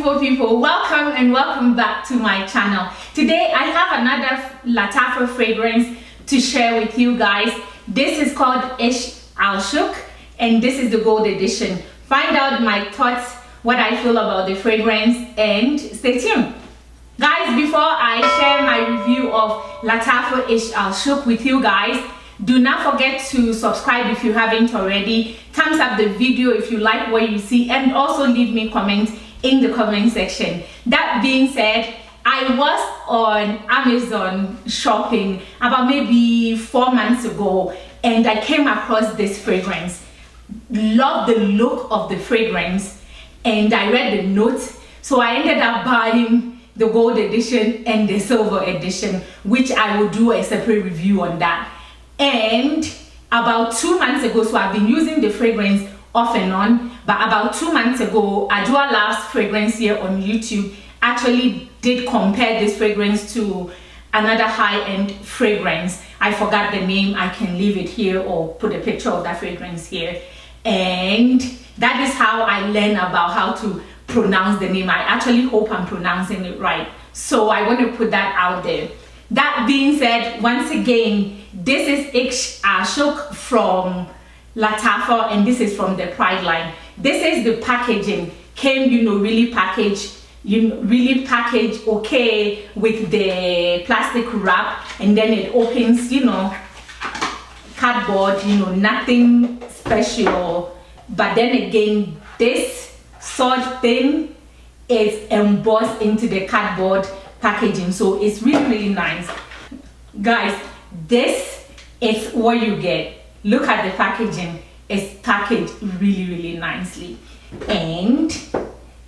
beautiful people, welcome and welcome back to my channel. Today I have another Lattafa fragrance to share with you guys. This is called ISHQ AL SHUYUKH and this is the gold edition. Find out my thoughts, what I feel about the fragrance, and stay tuned. Guys, before I share my review of Lattafa ISHQ AL SHUYUKH with you guys, do not forget to subscribe if you haven't already. Thumbs up the video if you like what you see, and also leave me comments in the comment section. That being said, I was on Amazon shopping about maybe 4 months ago and I came across this fragrance. Love the look of the fragrance and I read the notes, so I ended up buying the gold edition and the silver edition, which I will do a separate review on that. And about 2 months ago, so I've been using the fragrance off and on, but about 2 months ago, Adua Loves Fragrance here on YouTube actually did compare this fragrance to another high-end fragrance. I forgot the name. I can leave it here or put a picture of that fragrance here. And that is how I learned about how to pronounce the name. I actually hope I'm pronouncing it right, so I want to put that out there. That being said, once again, this is ISHQ AL SHUYUKH from Lattafa and this is from the Pride line. This is the packaging. Came, really packaged, okay, with the plastic wrap, and then it opens, cardboard, nothing special. But then again, this sort thing is embossed into the cardboard packaging, so it's really nice. Guys, this is what you get. Look at the packaging. It's packaged really nicely, and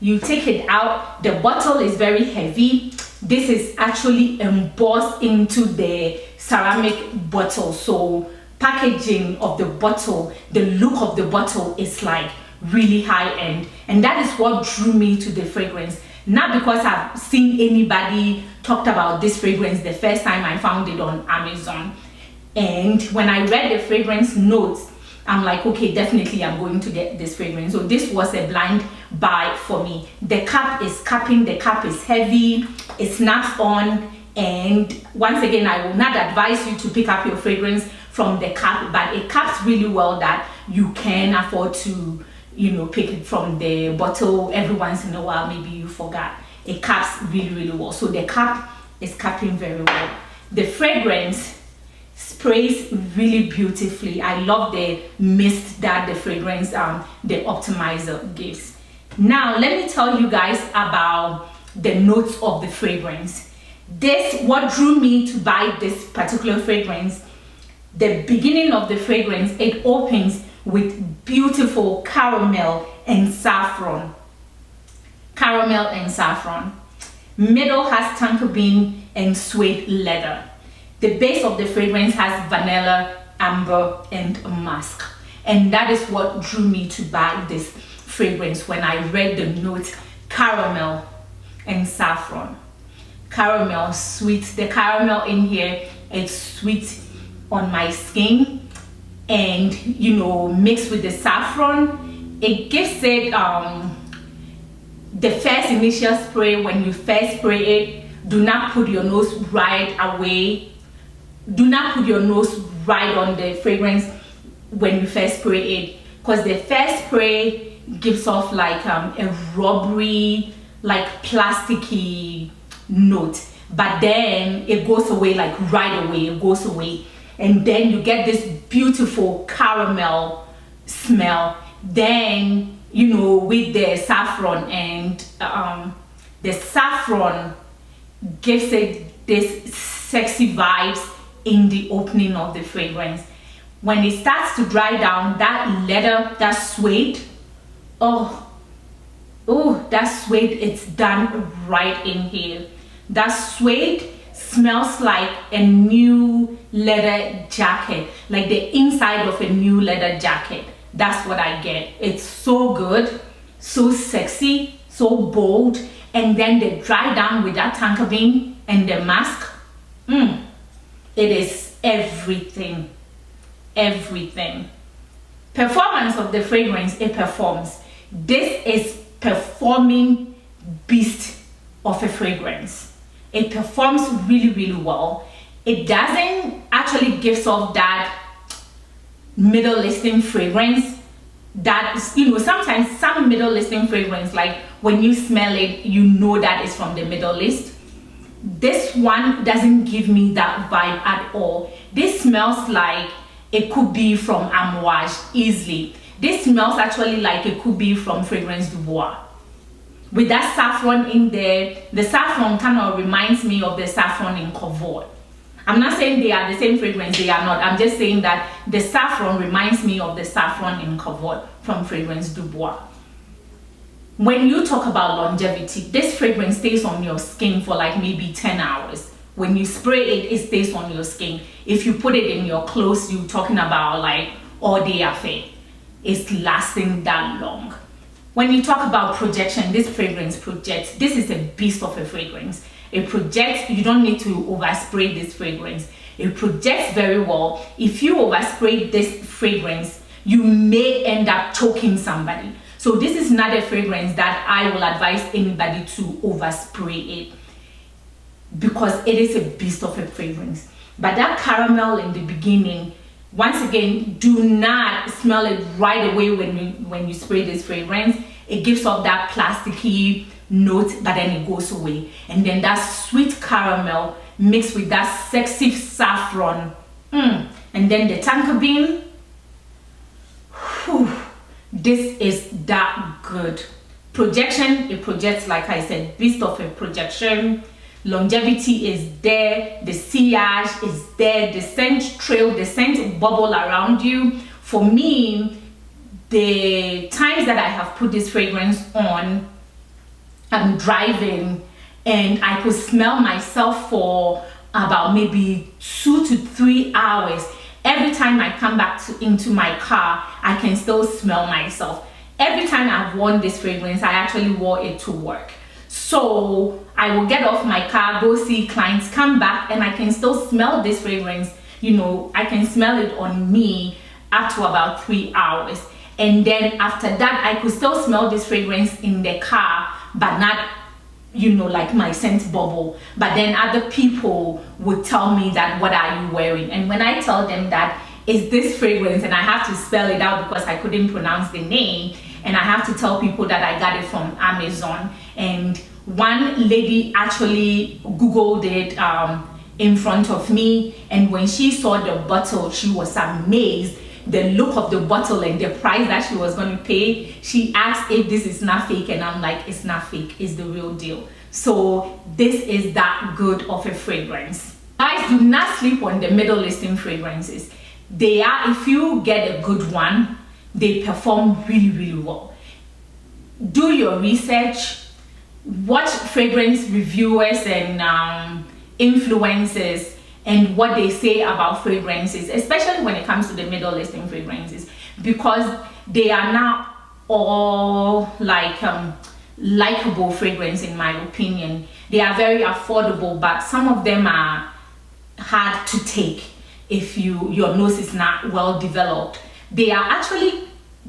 you take it out. The bottle is very heavy. This is actually embossed into the ceramic bottle, so packaging of the bottle, the look of the bottle is like really high-end, and that is what drew me to the fragrance. Not because I've seen anybody talked about this fragrance the first time I found it on Amazon. And when I read the fragrance notes, I'm like, okay, definitely I'm going to get this fragrance. So this was a blind buy for me. The cap is capping, the cap is heavy, it snaps on. And once again, I will not advise you to pick up your fragrance from the cap, but it caps really well that you can afford to pick it from the bottle every once in a while. Maybe you forgot. It caps really well. So the cap is capping very well. The fragrance sprays really beautifully. I love the mist that the fragrance, the optimizer gives. Now, let me tell you guys about the notes of the fragrance. What drew me to buy this particular fragrance, the beginning of the fragrance, it opens with beautiful caramel and saffron. Caramel and saffron. Middle has tonka bean and suede leather. The base of the fragrance has vanilla, amber, and musk. And that is what drew me to buy this fragrance when I read the notes: caramel and saffron. Caramel, sweet. The caramel in here is sweet on my skin, and mixed with the saffron, it gives it the first initial spray. When you first spray it, do not put your nose right away. Do not put your nose right on the fragrance when you first spray it, because the first spray gives off like a rubbery, like plasticky note, but then it goes away, like right away it goes away, and then you get this beautiful caramel smell. Then with the saffron, and the saffron gives it this sexy vibes in the opening of the fragrance. When it starts to dry down, that leather, that suede, oh that suede, it's done right in here. That suede smells like a new leather jacket, like the inside of a new leather jacket. That's what I get. It's so good, so sexy, so bold, and then they dry down with that tonka bean and the musk. It is everything. Performance of the fragrance, it performs. This is performing beast of a fragrance. It performs really, really well. It doesn't actually give off that middle listing fragrance that is, you know, sometimes some middle listing fragrance, like when you smell it, you know that it's from the middle list. This one doesn't give me that vibe at all. This smells like it could be from Amouage easily. This smells actually like it could be from Fragrance du Bois. With that saffron in there, the saffron kind of reminds me of the saffron in Covert. I'm not saying they are the same fragrance, they are not. I'm just saying that the saffron reminds me of the saffron in Covert from Fragrance du Bois. When you talk about longevity, this fragrance stays on your skin for like maybe 10 hours. When you spray it, it stays on your skin. If you put it in your clothes, you're talking about like all day affair. It's lasting that long. When you talk about projection, this fragrance projects. This is a beast of a fragrance. It projects. You don't need to overspray this fragrance. It projects very well. If you overspray this fragrance, you may end up choking somebody. So this is not a fragrance that I will advise anybody to overspray it, because it is a beast of a fragrance. But that caramel in the beginning, once again, do not smell it right away when you spray this fragrance. It gives off that plasticky note, but then it goes away. And then that sweet caramel mixed with that sexy saffron. And then the tonka bean. Whew, this is that good. Projection, it projects, like I said, beast of a projection. Longevity is there, the sillage is there, the scent trail, the scent bubble around you. For me, the times that I have put this fragrance on, I'm driving and I could smell myself for about maybe 2 to 3 hours. Every time I come back into my car, I can still smell myself. Every time I've worn this fragrance, I actually wore it to work. So I will get off my car, go see clients, come back, and I can still smell this fragrance. You know, I can smell it on me up to about 3 hours. And then after that, I could still smell this fragrance in the car, but not, you know, like my scent bubble. But then other people would tell me that, what are you wearing? And when I tell them that it's this fragrance, and I have to spell it out because I couldn't pronounce the name, and I have to tell people that I got it from Amazon. And one lady actually Googled it in front of me, and when she saw the bottle, she was amazed. The look of the bottle and the price that she was going to pay. She asked if this is not fake, and I'm like, it's not fake, it's the real deal. So this is that good of a fragrance. Guys, do not sleep on the middle listing fragrances. They are, if you get a good one, they perform really, really well. Do your research, watch fragrance reviewers and influencers and what they say about fragrances, especially when it comes to the middle listing fragrances, because they are not all like likable fragrance, in my opinion. They are very affordable, but some of them are hard to take if your nose is not well developed. They are actually,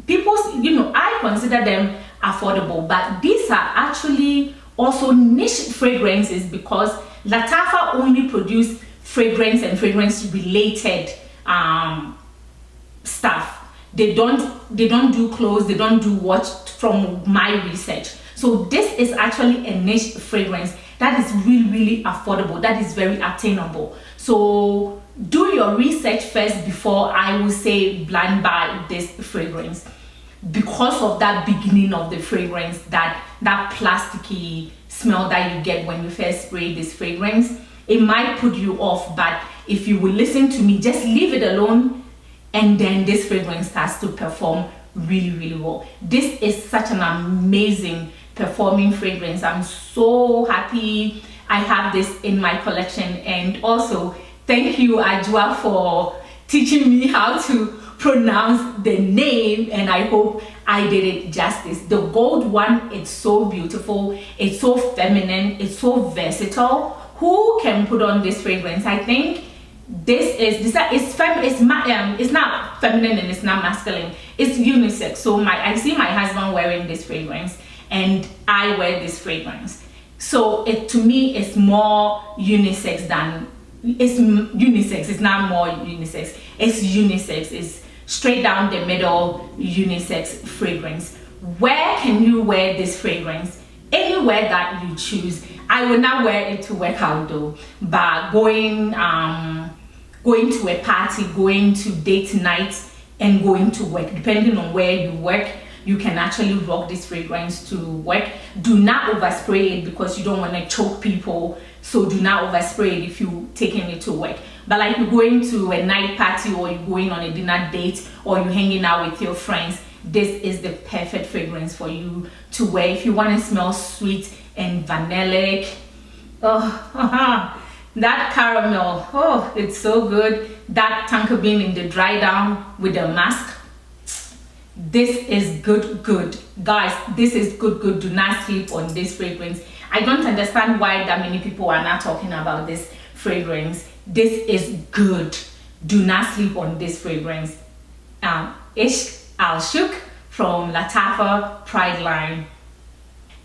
I consider them affordable, but these are actually also niche fragrances, because Lattafa only produce fragrance and fragrance related stuff. They don't do clothes, they don't do watch, from my research. So this is actually a niche fragrance that is really, really affordable, that is very attainable. So do your research first before I will say blind buy this fragrance, because of that beginning of the fragrance, that plasticky smell that you get when you first spray this fragrance. It might put you off, but if you will listen to me, just leave it alone, and then this fragrance starts to perform really, really well. This is such an amazing performing fragrance. I'm so happy I have this in my collection. And also thank you, Ajua, for teaching me how to pronounce the name, and I hope I did it justice. The Gold.An, it's so beautiful, it's so feminine, it's so versatile. Who can put on this fragrance? I think it's not feminine and it's not masculine, it's unisex. So I see my husband wearing this fragrance, and I wear this fragrance. So it, to me, it's more unisex than, it's unisex, it's not more unisex, it's unisex, it's straight down the middle unisex fragrance. Where can you wear this fragrance? Anywhere that you choose. I will not wear it to work out though, but going to a party, going to date night, and going to work, depending on where you work, you can actually rock this fragrance to work. Do not overspray it because you don't want to choke people, so do not overspray it if you're taking it to work. But like you're going to a night party, or you're going on a dinner date, or you're hanging out with your friends, this is the perfect fragrance for you to wear. If you want to smell sweet and vanillic, oh, that caramel, oh, it's so good. That tonka bean in the dry down with the mask, this is good. Guys, this is good. Do not sleep on this fragrance. I don't understand why that many people are not talking about this fragrance. This is good. Do not sleep on this fragrance. ISHQ AL SHUYUKH from Lattafa Pride line.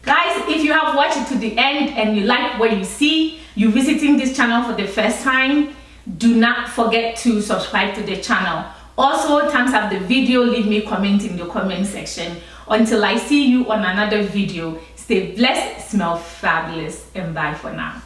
Guys, if you have watched it to the end and you like what you see, you're visiting this channel for the first time, do not forget to subscribe to the channel. Also, thumbs up the video, leave me a comment in the comment section. Until I see you on another video, stay blessed, smell fabulous, and bye for now.